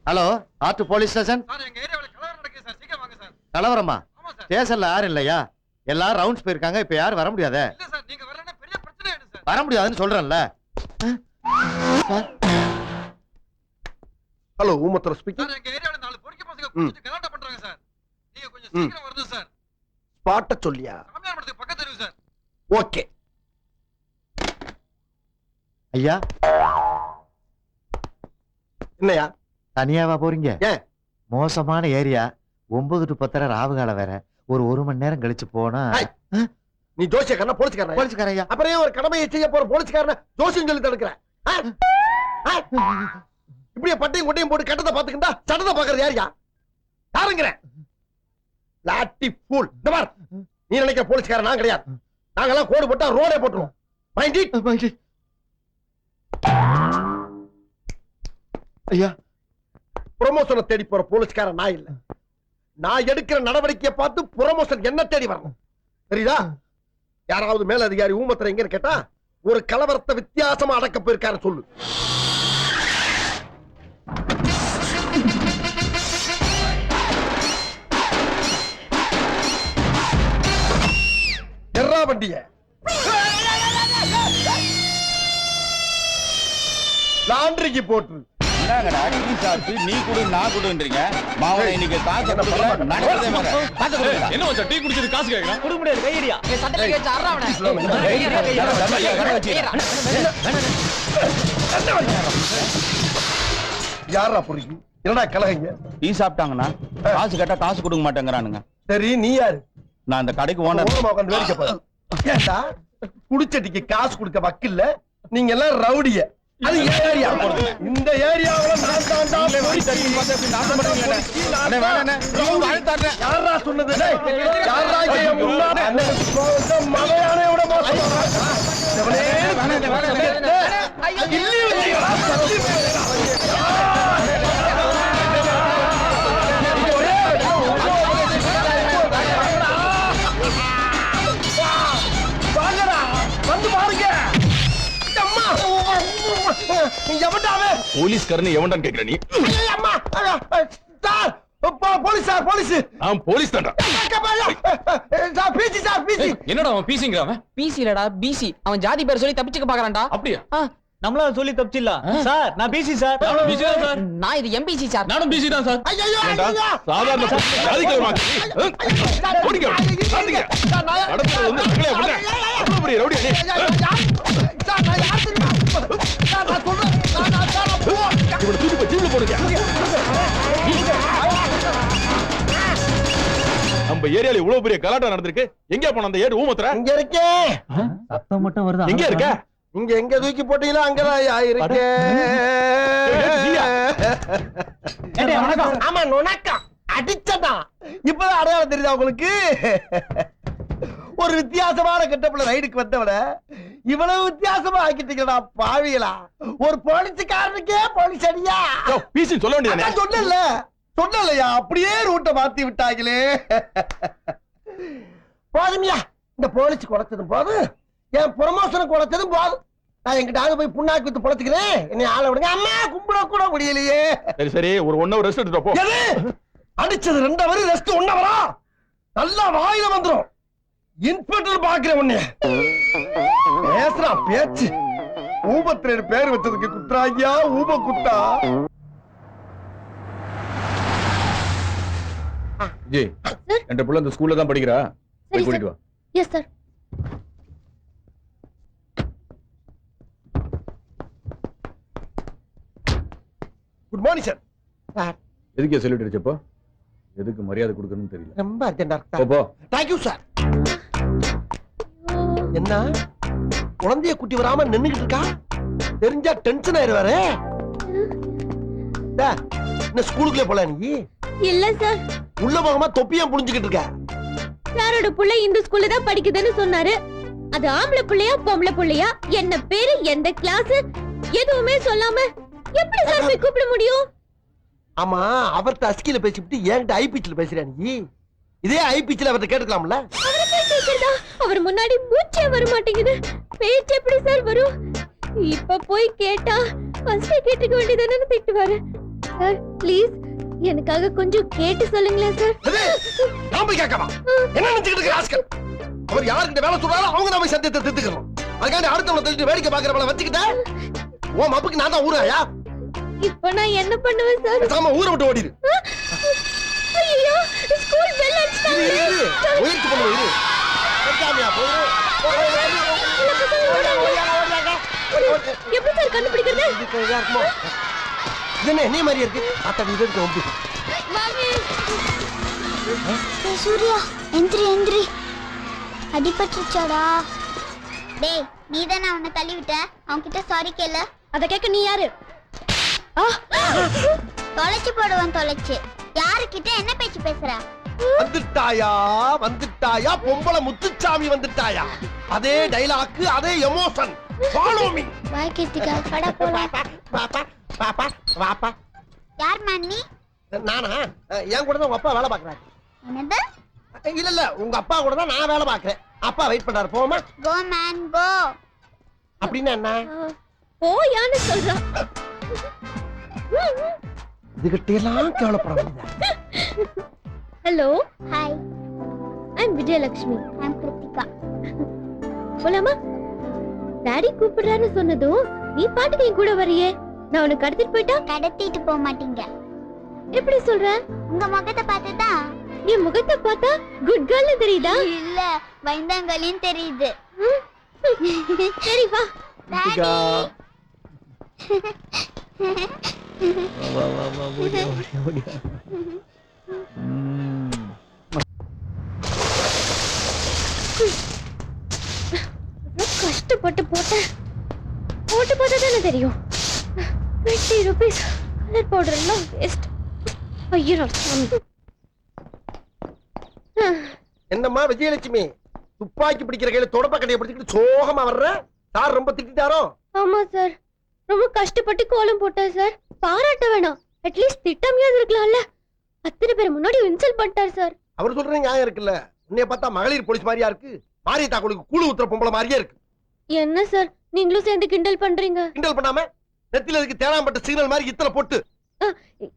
Hello art police station. Sir எங்க ஏரியாவுல கலவரம் நடக்குது சார், சீக்கிரம் வாங்க சார். கலவரமா? ஆமா சார். ஸ்டேஷன்ல யாரும் இல்லையா? எல்லாரும் ரவுண்ட்ஸ் போயிருக்காங்க, இப்ப யாரும் வர முடியாதே. இல்ல சார், நீங்க வரலன்னா பெரிய பிரச்சனை ஆயிடும் சார். வர முடியாதுன்னு சொல்றேன்ல. Hello ஊமத்தர speaking. சார் எங்க ஏரியாவுல 4 பொறுக்கி பசங்க குடிச்சிட்டு கலாட்டா பண்றாங்க சார். நீங்க கொஞ்சம் சீக்கிரம் வரணும் சார். ஸ்பாட்ட சொல்லியா? சாமியார் மடத்துக்கு பக்கத்து தெரு சார். ஓகே. ஐயா என்னையா? தனியாவா போறீங்க? ஏன்? மோசமான ஏரியா, 9 to 10 ராவுகாலம் வேற. ஒரு மணி நேரம் கழிச்சு போனா. நீ ஜோசியக்காரனா போலீஸ்காரனா? போலீஸ்காரையா. அப்புறம் ஏன் ஒரு கடமையை செய்ய போற போலீஸ்காரனா ஜோசியம் சொல்லி தடுக்கிற? இப்படியே பட்டையும் கொட்டையும் போட்டு கட்டத்தை பாத்துக்கிட்டா சட்டத்தை பாக்குறது யாரியா? யாருங்கிற லாட்டி ஃபூல். இந்த பார், நீ நினைக்கிற போலீஸ்காரன் நான் கிடையாது. நாங்கெல்லாம் கோடு போட்டா ரோடே போட்டுருவோம். Mind it. ஐயா, ப்ரமோஷனை தேடி போற போலீஸ்காரன் நான் இல்ல. நான் எடுக்கிற நடவடிக்கையை பார்த்து ப்ரமோஷன் என்ன தேடி வரணும், தெரியுதா? யாராவது மேல அதிகாரி ஊமத்திர எங்க கேட்டா ஒரு கலவரத்தை வித்தியாசமா அடக்க போயிருக்காரு சொல்லு. எர்ரா வண்டிய லாண்டரிக்கு போட்டு என்னங்கடா டீ சாப்பிட்டு நீ குடு நான் குடுன்றீங்க. மாவன இன்னைக்கு காசு கொடுக்கல நடக்குதே வேற. காசு கொடுங்க. என்ன மச்சான் டீ குடிச்சிட்டு காசு கேக்குறான்? குடு முடியாது கையடியா. ஏய் சட்டல கேச்ச அறறா அவன. யாரா புரியுது? என்னடா கலகங்க? டீ சாப்பிட்டாங்கண்ணா காசு கேட்டா காசு கொடுக்க மாட்டேங்கிறானுங்க. சரி நீ யாரு? நான் அந்த கடைக்கு ஓனர். உட்கார்ந்து வேடிக்கை பாரு. ஏண்டா குடிச்சடிக்கு காசு கொடுக்க வக்கில்ல? நீங்க எல்லாம் ரவுடிய. அது ஏரியா. இந்த ஏரியாவுல நான் தாண்டா பொறுக்கி நாசம் பண்ணீங்களே. அண்ணே வேணானே. வாழ்த்தாறேன். யாரா சொன்னது? யாரா இங்க முன்னாடி அண்ணனுக்கு கோவத்த மலையானே விட மோசமா. அவனே வேணானே. இல்லி வச்சியா? சத்தி வாங்கடா வந்து பாருங்க. போலீஸ்காரன் எவன்டான்னு கேக்குற நீ? Police sir, police. நான் போலீஸ் தான்டா. PC sir, PC. என்னடா அவன் பீசிங்கறான்? பிசி இல்லடா பிசி. அவன் ஜாதி பேர் சொல்லி தப்பிச்சுக்க பாக்குறான்டா. அப்படியே நம்மள சொல்லி தப்பிச்சில்ல சார். நான் பிசி சார். பிசி தான் சார். நான் இது எம்பிசி சார். நானும் பிசி தான் சார். ஐயோ சாதாரண ஜாதிக்கு மாத்தி ஓடிங்க சாந்திங்க நடத்துறது வந்து அங்கலே அப்படியே அவ்வளவு பெரிய ரவுடி நீ. இவனை தூக்கி போய் ஜீப்ல போடுங்க. நம்ம ஏரியால இவ்வளவு பெரிய கலாட்டா நடந்திருக்கு. எங்க போன அந்த ஏடு ஊமத்துற? இங்க இருக்கே. சத்தம் மட்டும் வருதா? எங்க இருக்க? இங்க எங்க தூக்கி போட்டீங்களா அங்கதான் இருக்கே. வணக்கம். ஆமா நுணக்கம் அடிச்சதான். இப்பதான் அடையாளம் தெரியுதா உங்களுக்கு? ஒரு வித்தியாசமான கெட்டப்புல ரைடுக்கு வந்தவன இவ்வளவு வித்தியாசமா ஆக்கிட்டீங்களா பாவிகளா? ஒரு போலீஸ்காரனுக்கே போலீஸ் அடியா? பீசி சொல்ல வேண்டியதானே? சொல்லலையா? அப்படியே ரூட்டை மாத்தி விட்டாங்களே. போதுமியா, இந்த போலீஸ் குறைச்சதும் போதும், என் ப்ரமோஷனுக்கு குறைச்சதும் போதும். நான் எங்கிட்ட போய் புண்ணாக்கு வித்து பொழைச்சுக்கிறேன். என்னை ஆள விடுங்க. அம்மா கும்பிட கூட முடியலையே. சரி சரி ஒரு 1 hour ரெஸ்ட் எடுத்துட்டு போ. அடிச்சது 2 hour ரெஸ்ட் 1 hour? நல்லா வாயில வந்துரும். இன்ஸ்பெக்டர் பாக்குறேன் உன்னை. பேசுறான் பேச்சு. ஊபத்திரேடு பேர் வச்சதுக்கு குத்ராயா ஊப குத்தா. ஜி என்ற புள்ள இந்த ஸ்கூல்ல தான் படிக்கிறா. போய் கூட்டிட்டு வா. Yes sir. Good morning sir. Sir எதுக்கே சொல்லிட்டு இருச்சப்போ? எதுக்கு மரியாதை கொடுக்கணும்னு தெரியல. ரொம்ப அர்ஜென்டா போ இருக்கு. போ. Thank you sir. என்ன குழந்தைய குட்டி வராம நின்னுகிட்டு இருக்கா? தெரிஞ்சா டென்ஷன் ஆயிருவாரு. என்ன ஸ்கூலுக்குள்ளே போல நீ? இல்ல சார். உள்ள போகாம தொப்பியா புடிஞ்சுக்கிட்டு இருக்க? சாரோட புள்ள இந்த ஸ்கூல்ல தான் படிக்குதுன்னு சொன்னாரு. அது ஆம்பளை புள்ளையா பொம்பளை புள்ளையா, என்ன பேரு, எந்த கிளாஸ் எதுவுமே சொல்லாம எப்படி சார் போய் கூப்பிட முடியும்? ஆமா அவர்ட்ட அஸ்கில பேசிட்டு என்கிட்ட ஐபிச்சில பேசுறியா நீ? இதே ஐபிச்சில அவர்ட்ட கேட்டுக்கலாம்ல? அவரை போய் கேக்குறதா? அவர் முன்னாடி மூச்சே வர மாட்டேங்குது. பேச்சு எப்படி சார் வரும்? இப்ப போய் கேட்டா ஃபர்ஸ்ட் கேட்டுக்க வேண்டியதானே திட்டுவாரு. சார் ப்ளீஸ் எனக்காக கொஞ்சம் கேட்டு சொல்லுங்களேன் சார். எது? நான் போய் கேட்கவா? என்ன நினைச்சுக்கிட்டு இருக்க ராஸ்கல்? அவர் யாருக்கிட்ட வேலை சொல்றாரோ அவங்க நாம சத்தியத்தை திருத்துக்கிறோம். அதுக்காண்டி அடுத்தவங்களை தள்ளிட்டு வேடிக்கை பாக்குறவளை வச்சுக்கிட்ட உன் மப்புக்கு நான் தான் ஊராயா? இப்போ நான் என்ன பண்ணுவேன் சார்? பேசாம ஊரை விட்டு ஓடிடு. ஐயோ ஸ்கூல் பெல் அடிச்சிட்டாங்க. இரு, முயற்சி பண்ணு இரு. கேட்காமையா போயிரு. எப்படி சார் கண்டுபிடிக்கிறது? இதுக்கு இதா இருக்குமோ? இது என்ன என்னைய மாதிரி இருக்கு? ஆத்தா இது இருக்கு ஒம்பி. சூர்யா எந்திரி அடிபட்டுச்சாடா. டேய் நீ தானே அவனை தள்ளி விட்ட, அவன்கிட்ட சாரி கேளு. அத கேட்க நீ யாரு? தொலைச்சு போடுவான் தொலைச்சு. யாருக்கிட்ட என்ன பேச்சு பேசுற? வந்துட்டாயா பொம்பளை முத்துச்சாமி வந்துட்டாயா? அதே டைலாக் அதே எமோஷன். Follow me. வாய் கேத்திக்கா பட போலாம். பாப்பா பாப்பா பாப்பா. யார் மேன் நீ? நானா? என் கூட தான் உங்க அப்பா வேலை பாக்குறாரு. என்னது? இல்ல உங்க அப்பா கூட தான் நான் வேலை பாக்குறேன். அப்பா வெயிட் பண்றாரு. போமா? Go man go. அப்படின்னா என்ன? போயான்னு சொல்றான். இதுகிட்ட எல்லாம் கேவலப்பட வேண்டியதா? Hello hi I am Vijayalakshmi. I am Krithika. போலாமா? டாடி கூப்பிடுறான்னு சொன்னதும் நீ பாட்டுக்கு என் கூட வரியே. நான் உனக்கு கடத்திட்டு போயிட்டா? கடத்திட்டு போக மாட்டீங்க. எப்படி சொல்ற? உங்க முகத்தை பார்த்துதான். என் முகத்தை பார்த்தா குட் கேர்ள்னு தெரியுதா? இல்ல வைந்தாங்கலின்னு தெரியுது. சரி வா. டாடி கஷ்டப்பட்டு போட்டேன். போட்டு பார்த்தா தானே தெரியும். 20 rupees கலர் பவுடர் எல்லாம் வேஸ்ட். ஐயோ என்னம்மா விஜயலட்சுமி, துப்பாக்கி பிடிக்கிற கையில தொடப்ப கடையை பிடிச்சிட்டு சோகமா வர்ற? சார் ரொம்ப திட்டாரோ? ஆமா சார், ரொம்ப கஷ்டப்பட்டு கோலம் போட்டேன் சார். பாராட்ட வேணாம், அட்லீஸ்ட் திட்டமையாவது இருக்கலாம்ல. அத்தனை பேர் முன்னாடி இன்சல்ட் பண்ணிட்டார் சார். அவர் சொல்ற நியாயம் இருக்குல்ல. உன்னைய பார்த்தா மகளிர் போலீஸ் மாதிரியா இருக்கு. மாரிய தாக்குளுக்கு கூழு ஊத்துற பொம்பளை மாதிரியே இருக்கு. என்ன சார் நீங்களும் சேர்ந்து கிண்டல் பண்றீங்க? கிண்டல் பண்ணாம நெத்தில இருக்கு தேனாம்பட்ட சிக்னல் மாதிரி இத்தனை போட்டு.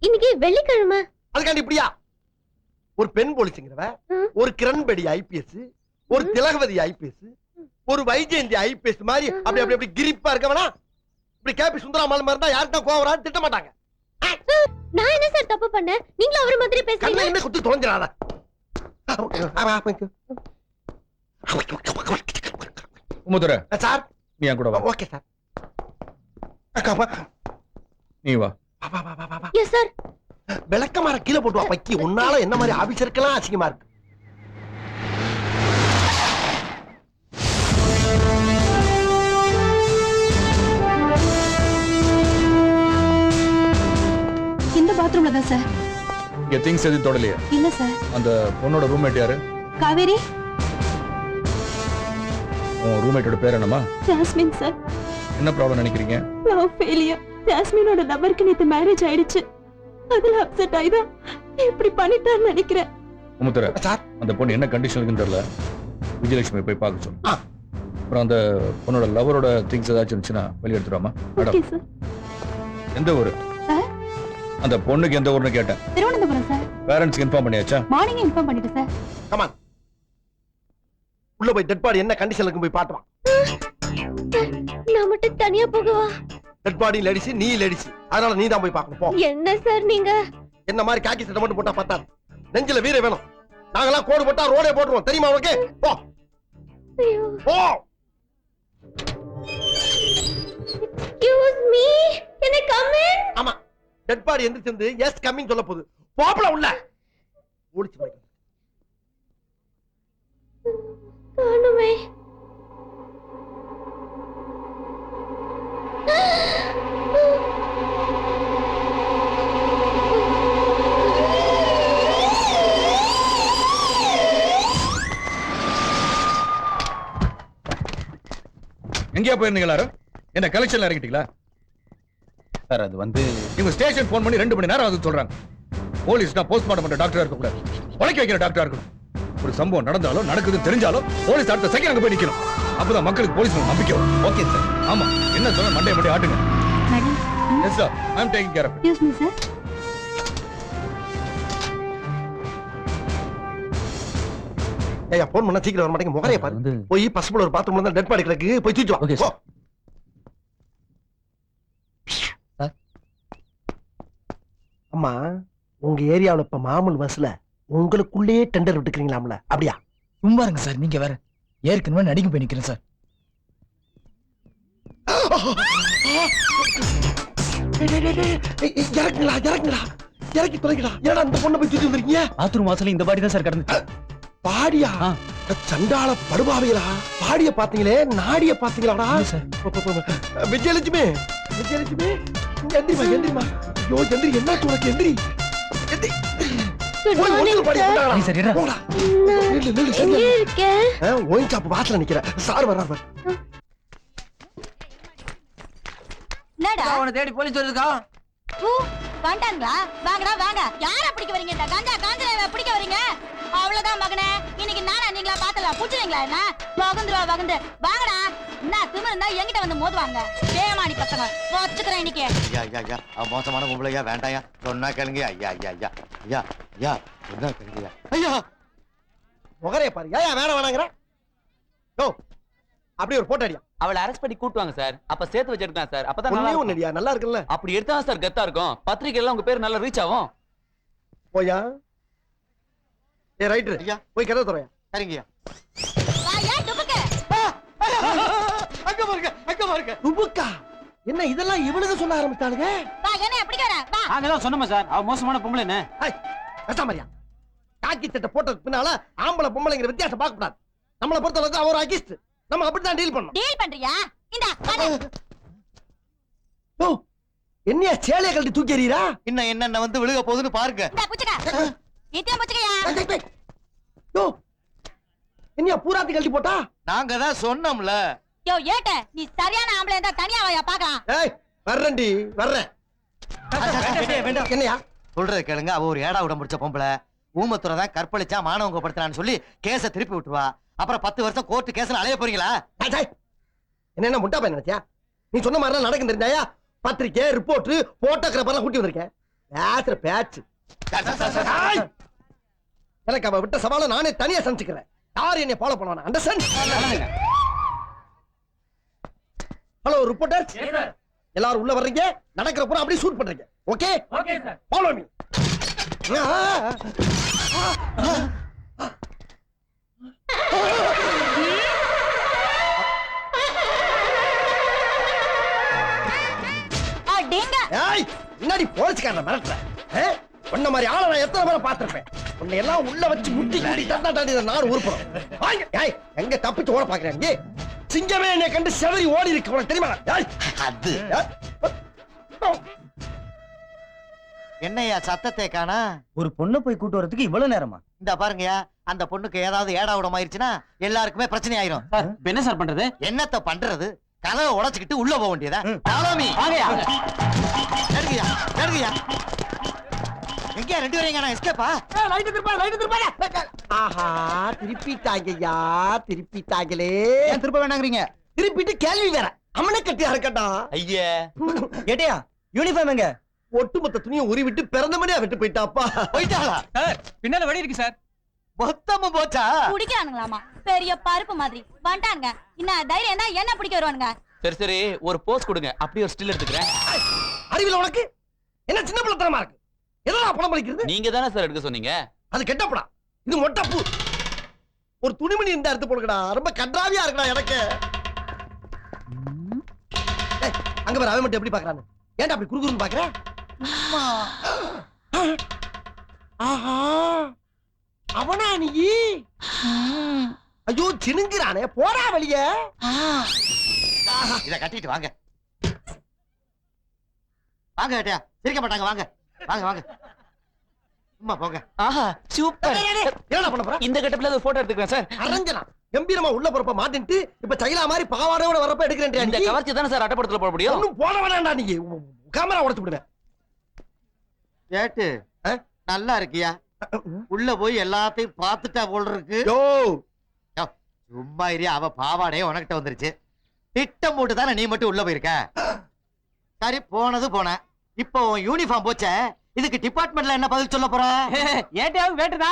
இன்னைக்கு வெள்ளிக்கிழமை. அதுக்காண்டி இப்படியா? ஒரு பெண் போலீஸ்ங்கிறவ, ஒரு கிரண்பேடி ஐபிஎஸ், ஒரு திலகவதி ஐபிஎஸ், ஒரு வைஜெயந்தி ஐபிஎஸ் மாதிரி அப்படி அப்படி அப்படி கிரிப்பா இருக்கவனா இப்படி கேபி சுந்தராமல் மாதிரி இருந்தா யாருக்கும் கோவம் வராது, திட்ட மாட்டாங்க. நான் என்ன சார் தப்பு பண்ணேன்? நீங்களும் அவரை மாதிரி பேசுறீங்க. கண்ணை என்ன குத்தி தொலைஞ்சிராத. உமுதுரை சார் நீ என் கூட வா. Okay sir. அக்கா வா. நீ வா. வா வா வா வா. Yes sir. விளக்கமார கீழே போட்டு வா பக்கி. உன்னால என்ன மாதிரி ஆபீசருக்கெல்லாம் அசிங்கமா இருக்கு. இந்த பாத்ரூம்ல தான் சார். இங்க திங்ஸ் எதுவும் தொடலையா? இல்ல சார். அந்த பொண்ணோட ரூம்மேட் யாரு? காவேரி. உன் ரூம்மேட்டோட பேர் என்னமா? Jasmine sir. என்ன ப்ராப்ளம் நினைக்கிறீங்க? Love failure. ஜாஸ்மினோட லவருக்கு நேத்து மேரேஜ் ஆயிடுச்சு. அதுல அப்செட் ஆயிதான் இப்படி பண்ணிட்டான்னு நினைக்கிறேன். உமுதுரை சார் அந்த பொண்ணு என்ன கண்டிஷன் இருக்குன்னு தெரியல. விஜயலட்சுமி போய் பார்க்க சொல்லு. ஆ. அப்புறம் அந்த பொண்ணோட லவரோட திங்ஸ் ஏதாச்சும் இருந்துச்சுன்னா வெளியே எடுத்துருவாமா? Okay sir. எந்த ஊரு? சார் அந்த பொண்ணுக்கு எந்த ஊர்னு கேட்டேன். திருவனந்தபுரம் சார். பேரண்ட்ஸ்க்கு இன்ஃபார்ம் பண்ணியாச்சா? மார்னிங் இன்ஃபார்ம் பண்ணிட்டேன் சார். கமான். உள்ள போய் டெட் பாடி என்ன கண்டிஷன்ல இருக்கு போய் பாத்துவா. நான் மட்டும் தனியா போகவா? டெட் பாடி லேடிஸ், நீ லேடிஸ். அதனால நீ தான் போய் பார்க்கணும். போ. என்ன சார் நீங்க? என்ன மாதிரி காக்கி சட்டை மட்டும் போட்டா பத்தாது. நெஞ்சில வீர வேணும். நாங்கெல்லாம் கோடு போட்டா ரோடே போட்டுருவோம். தெரியுமா உனக்கு? போ. ஐயோ. போ. Excuse me. Can I come in? ஆமா. டெட் பாடி எந்திரிச்சு எஸ் கம்மிங் சொல்ல போகுது. போப்பல உள்ள. ஓடிச்சு போய். காணுமே. எங்கேயா போயிருந்தீங்களா? என்ன கலெக்ஷன்ல இறங்கிட்டீங்களா? சார் அது வந்து இவங்க ஸ்டேஷன் போன் பண்ணி 2 மணி நேரம் ஆகுது சொல்றாங்க. போலீஸ்னா போஸ்ட்மார்ட்டம் பண்ற டாக்டரா இருக்க கூடாது, உழைக்க வைக்கிற டாக்டரா இருக்கணும். ஒரு சம்பவம் நடந்தாலும் நடக்குதுன்னு தெரிஞ்சாலும் போலீஸ் அடுத்த செகண்ட் அங்க போய் நிக்கணும். அப்பதான் மக்களுக்கு போலீஸ் மேல நம்பிக்கை வரும். Okay sir. ஆமா, என்ன சொல்ல மண்டே ஆட்டுங்க. Madam. Yes sir, I am taking care of it. Excuse me sir. ஏய் போன் பண்ணா சீக்கிரம் வர மாட்டேங்க முகரைய பாரு போய் பசுப்புல ஒரு பாத்ரூம்ல இருந்தா டெட் பாடி கிடக்கு போய் தூக்கி வா Okay, போ. அம்மா உங்க ஏரியாவுல இப்ப மாமூல் பஸ்ல உங்களுக்குள்ளேயே டெண்டர் விட்டுக்கிறீங்களாம்ல அப்படியா சும்மா இருங்க சார் நீங்க வேற ஏற்கனவே நடிக்க போய் நிக்கிறேன் சார் இறக்குங்களா இறக்குங்களா இறக்கி தொலைக்கடா ஏடா அந்த பொண்ணை போய் தூக்கி வந்திருக்கீங்க பாத்ரூம் வாசல்ல இந்த பாடி தான் சார் கிடந்துச்சு பாடியா ஆ. சண்டாள படுபாவிகளா பாடிய பாத்தீங்களே நாடிய பாத்தீங்களாடா சார் விஜயலட்சுமி விஜயலட்சுமி எந்திரிமா எந்திரிமா ஐயோ எந்திரி என்ன உனக்கு எந்திரி எந்திரி Good போய் morning, ஒழுங்கு பாடி sir. போட்டாங்கடா. சரி, சரிடா. போடா. நில்லு, நில்லு, எங்க சரியா? இருக்க ஒயின் ஷாப் வாசல்ல நிக்கிறேன் சார் வர்றாரு பாரு. என்னடா அவனை தேடி போலீஸ் வருதுக்கா பூ வந்துட்டாங்களா வாங்கடா வாங்க யார பிடிக்க வரீங்க இந்த கஞ்சா காஞ்சா பிடிக்க வரீங்க அவ்வளவுதான் மகனே இன்னைக்கு நானா நீங்களா பாத்தலாம் புடிச்சுவீங்களா என்ன வகுந்துருவா வாங்கடா என்ன திமிரு இருந்தா என்கிட்ட வந்து மோதுவாங்க ஏமாடி பசங்க வச்சுக்கிறேன் இன்னைக்கு ஐயா ஐயா ஐயா அவ மோசமான பொம்பளையா வேண்டாயா சொன்னா கேளுங்க ஐயா ஐயா ஐயா ஐயா ஐயா என்ன கேளுங்க ஐயா முகரைய பாரு ஏன் வேணாம் வேணாங்கற யோ அப்படியே ஒரு போட்டோ அடியா அவளை அரெஸ்ட் பண்ணி கூட்டுவாங்க சார் அப்ப சேர்த்து வச்சிருக்கான் சார் அப்பதான் நல்லா ஒண்ணே இருக்கும். ஒண்ணு அடியா நல்லா இருக்குல்ல அப்படி எடுத்தா சார் கெத்தா இருக்கும் பத்திரிக்கையில உங்க பேர் நல்லா ரீச் ஆகும் போயா ஏ ரைட்டர் ஐயா. போய் கதை துறையா சரிங்கய்யா வா ஏன் டுபுக்கு அங்க பாருங்க துபுக்கா என்ன இதெல்லாம் இவனுக்கு சொல்ல ஆரம்பிச்சானுங்க வா என்ன பிடிக்க வர வா நாங்க தான் சொன்னோம் சார் அவ மோசமான பொம்பளை என்ன கசாமரியா காக்கி சட்டை போட்டதுக்கு பின்னால ஆம்பளை பொம்பளைங்கிற வித்தியாசம் பார்க்க கூடாது நம்மளை பொறுத்த அளவுக்கு அவர் அகிஸ்ட் நம்ம அப்படித்தான் டீல் பண்ணணும் டீல் பண்றியா இந்தா ஓ என்னையா சேலைய கழட்டி தூக்கி எறியறா இன்னும் என்னென்ன வந்து விழுக போகுதுன்னு பாருங்க இந்த புச்சுக்க இத்தியம் புச்சுக்கயா யோ என்னையா பூராத்தி கழட்டி போட்டா நாங்க தான் சொன்னோம்ல யோ ஏட்ட நீ சரியான ஆம்பளை இருந்தா தனியா வாயா பாக்கலாம் ஏய் வர்றேன்டி வர்றேன் என்னையா சொல்றது கேளுங்க அவ ஒரு ஏடா விட முடிச்ச பொம்பளை ஊமத்துறை தான் கற்பழிச்சா மானவங்க படுத்துறான்னு சொல்லி கேஸ திருப்பி விட்டுருவா அப்புறம் 10 வருஷம் கோர்ட்டு கேஸ்ல அலைய போறீங்களா என்ன முட்டா பையன் நினைச்சியா நீ சொன்ன மாதிரி நடக்கும் தெரிஞ்சாயா பத்திரிக்கை ரிப்போர்ட் போட்டோகிராஃபர்லாம் கூட்டி வந்திருக்கேன் பேசுற பேச்சு எனக்கு அவ விட்ட சவாலை நானே தனியா சமைச்சுக்கிறேன் யார் என்னை ஃபாலோ பண்ணுவானா அண்டர்ஸ்டாண்ட் ஹலோ ரிப்போர்ட்டர் எல்லாரும் உள்ள வர்றீங்க நடக்கிற பூரா அப்படியே ஷூட் பண்றீங்க okay okay sir follow me அடேங்க ஏய் முன்னாடி போலீஸ்காரனை மிரட்டுற உன்ன மாதிரி ஆளை நான் எத்தனை பேரை பார்த்திருப்பேன் உன்னை எல்லாம் உள்ள வச்சு முட்டி முட்டி தட்டா தாண்டி நாடு உருப்படும் ஏய் எங்க தப்பிச்சு ஓட பாக்குறேன் சிங்கமே என்னை கண்டு செவரி ஓடி இருக்கு உனக்கு தெரியுமா ஏய் அது என்னையா சத்தத்தை காணா ஒரு பொண்ணை போய் கூட்டு வரதுக்கு இவ்வளவு நேரமா இந்த பாருங்கயா அந்த பொண்ணுக்கு ஏதாவது ஏடா விடம் ஆயிருச்சுன்னா எல்லாருக்குமே பிரச்சனை ஆயிரும் சார் என்ன சார் பண்றது என்னத்த பண்றது கதவை உடைச்சுக்கிட்டு உள்ள போக வேண்டியதா தாலாமி வாங்கயா எடுங்கயா எடுங்கயா எங்கயா ரெண்டு பேரும் எங்க எஸ்கேப்பா லைட் திருப்பா ஆஹா திருப்பிட்டாங்கய்யா திருப்பிட்டாங்களே ஏன் திருப்ப வேணாங்கறீங்க திருப்பிட்டு கேள்வி வேற அவனை கட்டியா இருக்கட்டா ஐயா ஏட்டையா யூனிஃபார்ம் எங்க ஒட்டுமொத்த துணியை உருவிட்டு பிறந்த மணியா விட்டு போயிட்டாப்பா போயிட்டாளா சார் பின்னால வடி இருக்கு சார் மொத்தமும் போச்சா குடிக்கிறானுங்களாமா பெரிய பருப்பு மாதிரி வந்துட்டாங்க இன்னும் தைரியம் தான் என்ன பிடிக்க வருவானுங்க சரி சரி ஒரு போஸ் கொடுங்க அப்படியே ஒரு ஸ்டில் எடுத்துக்கிறேன் அறிவில உனக்கு என்ன சின்ன பிள்ளைத்தனமா இருக்கு எதனா பணம் பலிக்கிறது நீங்க தானே சார் எடுக்க சொன்னீங்க அது கெட்டப்படா இது மொட்டப்பூ ஒரு துணிமணி இந்த எடுத்து போடுங்கடா ரொம்ப கன்றாவியா இருக்குடா எனக்கு ஏய், அங்க பாரு அவன் மட்டும் எப்படி பாக்குறான்னு ஏன்டா அப்படி குறுகுறுன்னு பாக்குற ஆஹா அவனா நீ ஐயோ சினுங்கிறானே போடா வெளியே இத கட்டிட்டு வாங்க வாங்க ஏட்டையா சிரிக்க மாட்டாங்க வாங்க வாங்க வாங்க சும்மா போங்க ஆஹா சூப்பர் என்னடா பண்ண போற இந்த கட்டப்ல ஒரு போட்டோ எடுத்துக்கிறேன் சார் அரஞ்சனா கம்பீரமா உள்ள போறப்ப மாட்டிட்டு இப்ப சைலா மாதிரி பாவாடையோட வரப்ப இந்த எடுக்கிறேன் கவர்ச்சி தானே சார் அட்டப்படத்துல போட முடியும் ஒண்ணும் போட வேணாம்டா நீ கேமரா உடைச்சு விடுவேன் ஏட்டு நல்லா இருக்கியா உள்ள போய் எல்லாத்தையும் பார்த்துட்டா போல இருக்கு யோ சும்மா இரு அவ பாவாடையே உனக்கிட்ட வந்துருச்சு திட்டம் போட்டு தானே நீ மட்டும் உள்ள போயிருக்க சரி போனது போன இப்போ யூனிஃபார்ம் போச்ச இதுக்கு டிபார்ட்மெண்ட்ல என்ன பதில் சொல்ல போற ஏட்டையாவது வேட்டுதா